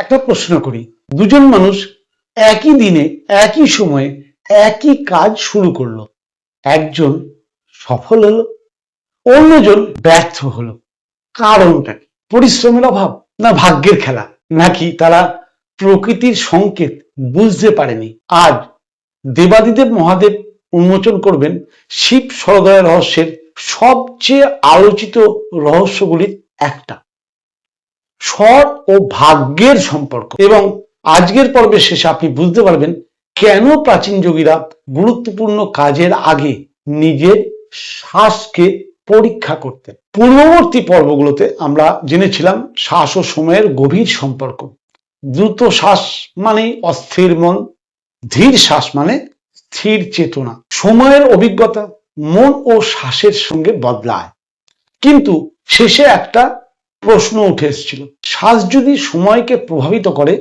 একটা প্রশ্ন করি, দুজন মানুষ একই দিনে একই সময়ে একই কাজ শুরু করলো, একজন সফল হলো, অন্যজন ব্যর্থ হলো। কারণটা কি? পরিশ্রমের অভাব, না ভাগ্যের খেলা, নাকি তারা প্রকৃতির সংকেত বুঝতে পারেনি? আজ দেবাদিদেব মহাদেব উন্মোচন করবেন শিব সরোদয় রহস্যের সবচেয়ে আলোচিত রহস্যগুলির একটা, স্বর ও ভাগ্যের সম্পর্ক। এবং আজকের পর্বের শেষে আপনি বুঝতে পারবেন কেন প্রাচীন যোগীরা গুরুত্বপূর্ণ কাজের আগে নিজের শ্বাসকে পরীক্ষা করতেন। পূর্ববর্তী পর্বগুলোতে আমরা জেনেছিলাম শ্বাস ও সময়ের গভীর সম্পর্ক। দ্রুত শ্বাস মানে অস্থির মন, ধীর শ্বাস মানে স্থির চেতনা। সময়ের অভিজ্ঞতা মন ও শ্বাসের সঙ্গে বদলায়। কিন্তু শেষে একটা প্রশ্ন উঠে এসেছিল, শ্বাস যদি সময়কে প্রভাবিত করে,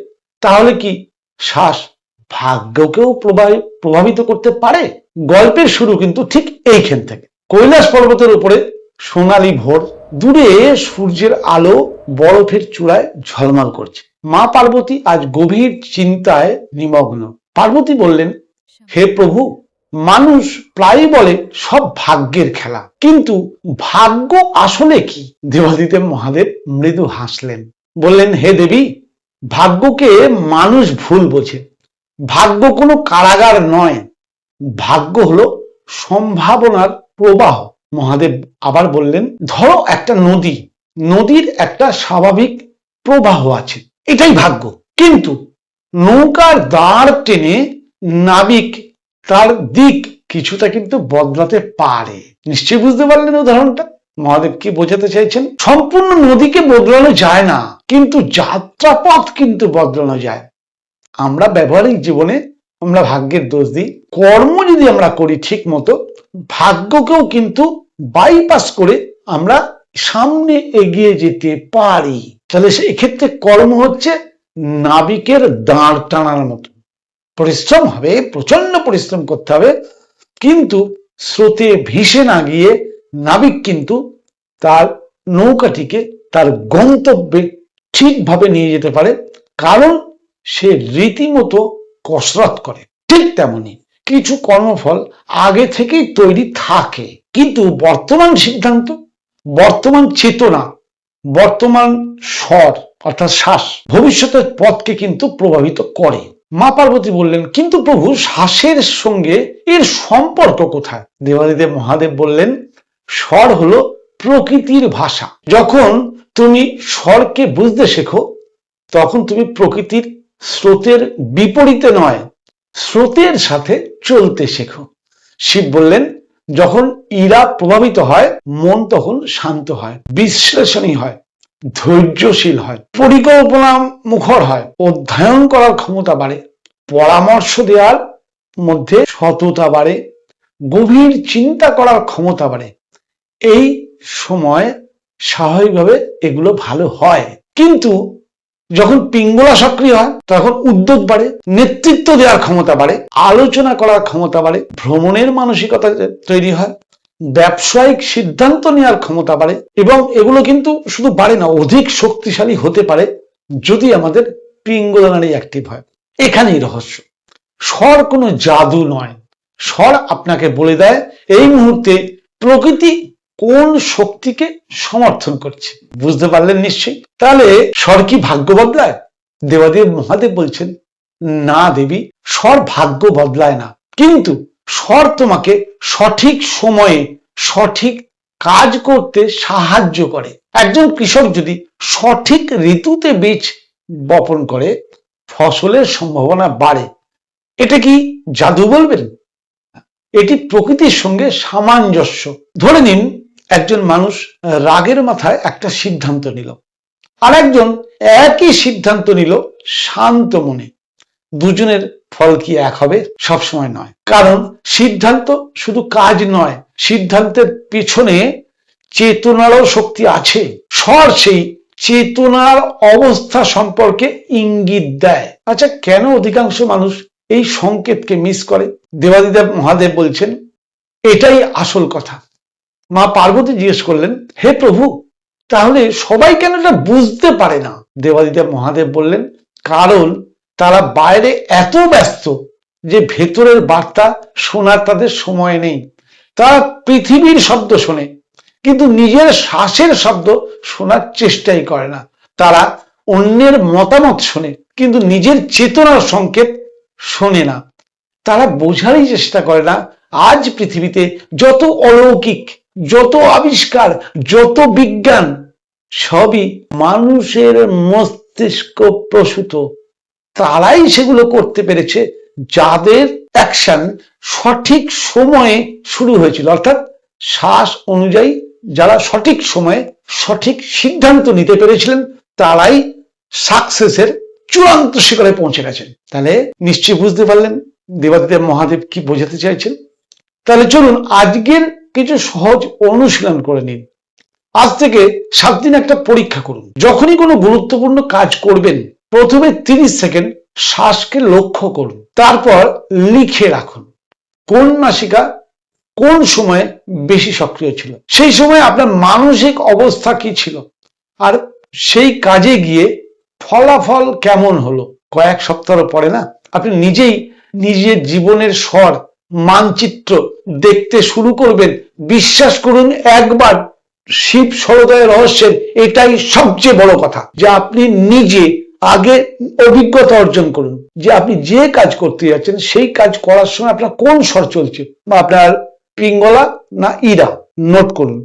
তাহলে কি শ্বাস ভাগ্যকেও প্রভাবিত করতে পারে? গল্পের শুরু কিন্তু ঠিক এইখান থেকে। কৈলাস পর্বতের উপরে সোনালী ভোর, দূরে সূর্যের আলো বরফের চূড়ায় ঝলমল করছে। মা পার্বতী আজ গভীর চিন্তায় নিমগ্ন। পার্বতী বললেন, হে প্রভু, মানুষ প্রায়ই বলে সব ভাগ্যের খেলা, কিন্তু ভাগ্য আসলে কি? দেবাদিদেব মহাদেব মৃদু হাসলেন, বললেন, হে দেবী, ভাগ্যকে মানুষ ভুল বোঝে। ভাগ্য কোনো কারাগার নয়, ভাগ্য হলো সম্ভাবনার প্রবাহ। মহাদেব আবার বললেন, ধরো একটা নদী, নদীর একটা স্বাভাবিক প্রবাহ আছে, এটাই ভাগ্য। কিন্তু নৌকার দাঁড় টেনে নাবিক তার দিক কিছুটা কিন্তু বদলাতে পারে। নিশ্চয়ই বুঝতে পারলেন উদাহরণটা? মহাদেব কি বোঝাতে চাইছেন? সম্পূর্ণ নদীকে বদলানো যায় না, কিন্তু যাত্রাপথ কিন্তু বদলানো যায়। আমরা ব্যবহারিক জীবনে আমরা ভাগ্যের দোষ দিই। কর্ম যদি আমরা করি ঠিক মতো, ভাগ্যকেও কিন্তু বাইপাস করে আমরা সামনে এগিয়ে যেতে পারি। তাহলে এক্ষেত্রে কর্ম হচ্ছে নাবিকের দাঁড় টানার মতো। পরিশ্রম হবে, প্রচন্ড পরিশ্রম করতে হবে, কিন্তু স্রোতে ভেসে না গিয়ে নাবিক কিন্তু তার নৌকাটিকে তার গন্তব্যে ঠিকভাবে নিয়ে যেতে পারে, কারণ সে রীতিমতো কসরত করে। ঠিক তেমনি কিছু কর্মফল আগে থেকেই তৈরি থাকে, কিন্তু বর্তমান সিদ্ধান্ত, বর্তমান চেতনা, বর্তমান স্বর অর্থাৎ শ্বাস ভবিষ্যতের পথকে কিন্তু প্রভাবিত করে। মা পার্বতী বললেন, কিন্তু প্রভু, শ্বাসের সঙ্গে এর সম্পর্ক কোথায়? দেবাদিদেব মহাদেব বললেন, স্বর হলো প্রকৃতির ভাষা। যখন তুমি স্বরকে বুঝতে শেখো, তখন তুমি প্রকৃতির স্রোতের বিপরীতে নয়, স্রোতের সাথে চলতে শেখো। শিব বললেন, যখন ইরা প্রভাবিত হয়, মন তখন শান্ত হয়, বিশ্লেষণী হয়, ধৈর্যশীল হয়, পরিকল্পনা মুখর হয়, অধ্যয়ন করার ক্ষমতা বাড়ে, পরামর্শ দেওয়ার মধ্যে সততা বাড়ে, গভীর চিন্তা করার ক্ষমতা বাড়ে। এই সময় স্বাভাবিকভাবে এগুলো ভালো হয়। কিন্তু যখন পিঙ্গলা সক্রিয় হয়, তখন উদ্যোগ বাড়ে, নেতৃত্ব দেওয়ার ক্ষমতা বাড়ে, আলোচনা করার ক্ষমতা বাড়ে, ভ্রমণের মানসিকতা তৈরি হয়, ব্যবসায়িক সিদ্ধান্ত নেওয়ার ক্ষমতা বাড়ে। এবং এগুলো কিন্তু শুধু বাড়ে না, অধিক শক্তিশালী হতে পারে যদি আমাদের পিঙ্গলা নাড়ি অ্যাক্টিভ হয়। এখানেই রহস্য। স্বর কোনো জাদু নয়, স্বর আপনাকে বলে দেয় এই মুহূর্তে প্রকৃতি কোন শক্তিকে সমর্থন করছে। বুঝতে পারলেন নিশ্চয়ই? তাহলে স্বর কি ভাগ্য বদলায়? দেবাদেব মহাদেব বলছেন, না দেবী, স্বর ভাগ্য বদলায় না, কিন্তু স্বর তোমাকে সঠিক সময়ে সঠিক কাজ করতে সাহায্য করে। একজন কৃষক যদি সঠিক ঋতুতে বীজ বপন করে, ফসলের সম্ভাবনা বাড়ে। এটা কি জাদু বলবেন? এটি প্রকৃতির সঙ্গে সামঞ্জস্য। ধরে নিন একজন মানুষ রাগের মাথায় একটা সিদ্ধান্ত নিল, আর একজন একই সিদ্ধান্ত নিল শান্ত মনে। দুজনের ফল কি এক হবে? সবসময় নয়, কারণ সিদ্ধান্ত শুধু কাজ নয়, সিদ্ধান্তের পিছনে চেতনারও শক্তি আছে। স্বর সেই চেতনার অবস্থা সম্পর্কে ইঙ্গিত দেয়। আচ্ছা, কেন অধিকাংশ মানুষ এই সংকেতকে মিস করে? দেবাদিদেব মহাদেব বলছেন, এটাই আসল কথা। মা পার্বতী জিজ্ঞেস করলেন, হে প্রভু, তাহলে সবাই কেন এটা বুঝতে পারে না? দেবাদিদেব মহাদেব বললেন, কারণ তারা বাইরে এত ব্যস্ত যে ভেতরের বার্তা শোনার তাদের সময় নেই। তারা পৃথিবীর শব্দ শোনে কিন্তু নিজের শ্বাসের শব্দ শোনার চেষ্টাই করে না। তারা অন্যের মতামত শোনে কিন্তু নিজের চেতনার সংকেত শোনে না। তারা বোঝারই চেষ্টা করে না আজ পৃথিবীতে যত অলৌকিক, যত আবিষ্কার, যত বিজ্ঞান, সবই মানুষের মস্তিষ্ক প্রসূত। তারাই সেগুলো করতে পেরেছে যাদের অ্যাকশন সঠিক সময়ে শুরু হয়েছিল, অর্থাৎ শ্বাস অনুযায়ী যারা সঠিক সময়ে সঠিক সিদ্ধান্ত নিতে পেরেছিলেন তারাই সাকসেসের চূড়ান্ত শিখরে পৌঁছে গেছেন। তাহলে নিশ্চয়ই বুঝতে পারলেন দেবাদিদেব মহাদেব কি বোঝাতে চাইছেন। তাহলে চলুন আজকের কিছু সহজ অনুশীলন করে নিন। আজ থেকে 7 দিন একটা পরীক্ষা করুন। যখনই কোনো গুরুত্বপূর্ণ কাজ করবেন প্রথমে 30 সেকেন্ড শ্বাসকে লক্ষ্য করুন, তারপর লিখে রাখুন কোন নাসিকা কোন সময়ে বেশি সক্রিয় ছিল, সেই সময় আপনার মানসিক অবস্থা কি ছিল, আর সেই কাজে গিয়ে ফলাফল কেমন হলো। কয়েক সপ্তাহ পরে না আপনি নিজেই নিজের জীবনের স্বর মানচিত্র দেখতে শুরু করবেন। বিশ্বাস করুন, একবার শিব সরোদয় রহস্যের এটাই সবচেয়ে বড় কথা যে আপনি নিজে আগে অভিজ্ঞতা অর্জন করুন যে আপনি যে কাজ করতে যাচ্ছেন সেই কাজ করার সময় আপনার কোন স্বর চলছে, বা আপনার পিঙ্গলা না ইরা। নোট করুন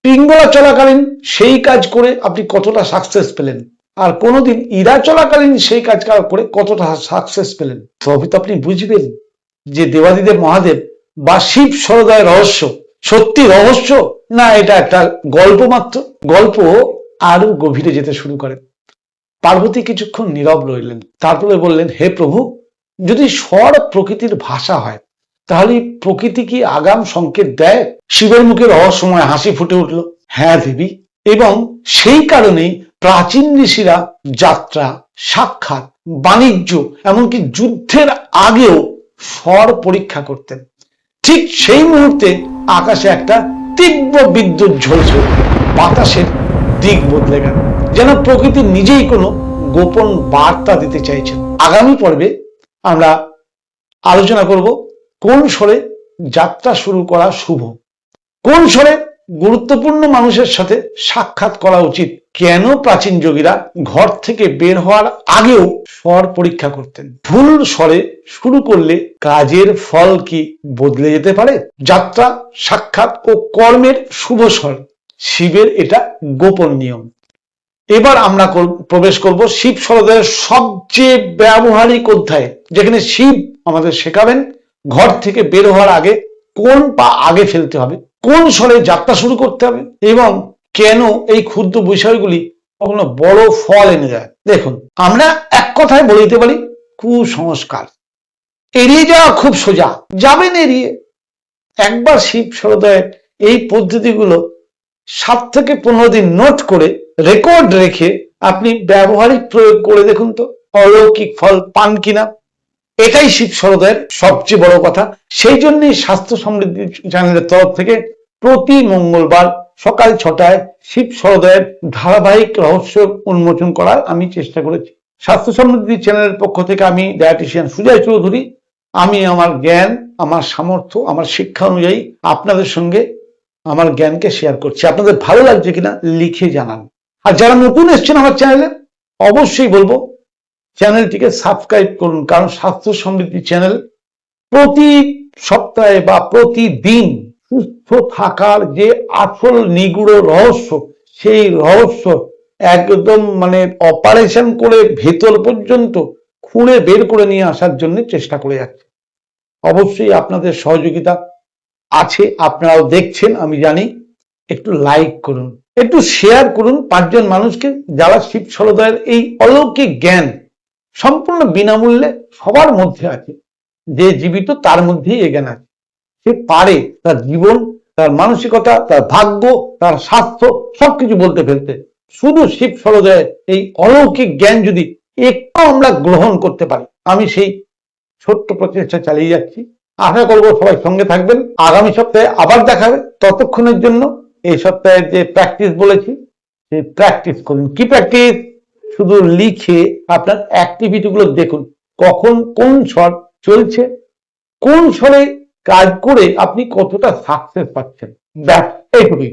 পিঙ্গলা চলাকালীন সেই কাজ করে আপনি কতটা সাকসেস পেলেন, আর কোনোদিন ইরা চলাকালীন সেই কাজ করে কতটা সাকসেস পেলেন। তবে তো আপনি বুঝবেন যে দেবাদিদেব মহাদেব বা শিব সরোদয় রহস্য সত্যি রহস্য না এটা একটা গল্প মাত্র। গল্প আরো গভীরে যেতে শুরু করে। পার্বতী কিছুক্ষণ নীরব রইলেন, তারপরে বললেন, হে প্রভু, যদি স্বর প্রকৃতির ভাষা হয় তাহলে প্রকৃতি কি আগাম সংকেত দেয়? শিবের মুখে রহস্যময় হাসি ফুটে উঠল। হ্যাঁ দেবী, এবং সেই কারণেই প্রাচীন ঋষিরা যাত্রা, সাক্ষাৎ, বাণিজ্য, এমনকি যুদ্ধের আগেও স্বর পরীক্ষা করতেন। ঠিক সেই মুহূর্তে আকাশে একটা তীব্র বিদ্যুৎ ঝলসে বাতাসের দিক বদলে গেল, যেন প্রকৃতি নিজেই কোনো গোপন বার্তা দিতে চাইছেন। আগামী পর্বে আমরা আলোচনা করব কোন স্বরে যাত্রা শুরু করা শুভ, কোন স্বরে গুরুত্বপূর্ণ মানুষের সাথে সাক্ষাৎ করা উচিত, কেন প্রাচীন যোগীরা ঘর থেকে বের হওয়ার আগেও স্বর পরীক্ষা করতেন, ভুল স্বরে শুরু করলে কাজের ফল কি বদলে যেতে পারে, যাত্রা, সাক্ষাৎ ও কর্মের শুভ স্বর শিবের এটা গোপন নিয়ম। এবার আমরা প্রবেশ করব শিব সরোদয়ের সবচেয়ে ব্যবহারিক অধ্যায়ে, যেখানে শিব আমাদের শেখাবেন ঘর থেকে বের হওয়ার আগে কোন পা আগে ফেলতে হবে, কোন স্বরে যাত্রা শুরু করতে হবে, এবং কেন এই ক্ষুদ্র বিষয়গুলি কখনো বড় ফল এনে দেয়। দেখুন, আমরা এক কথায় বলে দিতে পারি কুসংস্কার এড়িয়ে যাওয়া খুব সোজা, যাবেন এড়িয়ে। একবার শিব সরোদয়ের এই পদ্ধতিগুলো 7 থেকে 15 দিন নোট করে রেকর্ড রেখে আপনি ব্যবহারিক প্রয়োগ করে দেখুন তো অলৌকিক ফল পান কিনা। এটাই শিব সরোদয়ের সবচেয়ে বড় কথা। সেই জন্যই স্বাস্থ্য সমৃদ্ধি চ্যানেলের তরফ থেকে প্রতি মঙ্গলবার সকাল 6টায় শিব সরোদয়ের ধারাবাহিক রহস্য উন্মোচন করার আমি চেষ্টা করেছি। স্বাস্থ্য সমৃদ্ধি চ্যানেলের পক্ষ থেকে আমি ডায়েটিশিয়ান সুজয় চৌধুরী, আমি আমার জ্ঞান, আমার সামর্থ্য, আমার শিক্ষা অনুযায়ী আপনাদের সঙ্গে আমার জ্ঞানকে শেয়ার করছি। আপনাদের ভালো লাগছে কিনা লিখে জানান। আর যারা নতুন এসছেন আমার চ্যানেলে, অবশ্যই বলবো চ্যানেলটিকে সাবস্ক্রাইব করুন, কারণ স্বাস্থ্য সমৃদ্ধি চ্যানেল প্রতি সপ্তাহে বা প্রতিদিন সুস্থ থাকার যে আসল নিগুড় রহস্য, সেই রহস্য একদম অপারেশন করে ভেতর পর্যন্ত খুঁড়ে বের করে নিয়ে আসার জন্য চেষ্টা করে যাচ্ছে। অবশ্যই আপনাদের সহযোগিতা আছে, আপনারাও দেখছেন আমি জানি। একটু লাইক করুন, একটু শেয়ার করুন 5 জন মানুষকে, যারা শিব সরোদয়ের এই অলৌকিক জ্ঞান সম্পূর্ণ বিনামূল্যে সবার মধ্যে আছে। যে জীবিত তার মধ্যেই এই জ্ঞান আছে, সে পারে তার জীবন, তার মানসিকতা, তার ভাগ্য, তার স্বাস্থ্য সবকিছু বলতে ফেলতে। শুধু শিব সরোদয়ের এই অলৌকিক জ্ঞান যদি একটু আমরা গ্রহণ করতে পারি, আমি সেই ছোট্ট প্রচেষ্টা চালিয়ে যাচ্ছি। আশা করবো সবাই সঙ্গে থাকবেন। আগামী সপ্তাহে আবার দেখাবে। ততক্ষণের জন্য এই সপ্তাহের যে প্র্যাকটিস বলেছি সেই প্র্যাকটিস করুন। কি প্র্যাকটিস? শুধু লিখে আপনার অ্যাক্টিভিটি গুলো দেখুন, কখন কোন স্বর চলছে, কোন স্বরে কাজ করে আপনি কতটা সাকসেস পাচ্ছেন। ব্যাস এইটুকুই।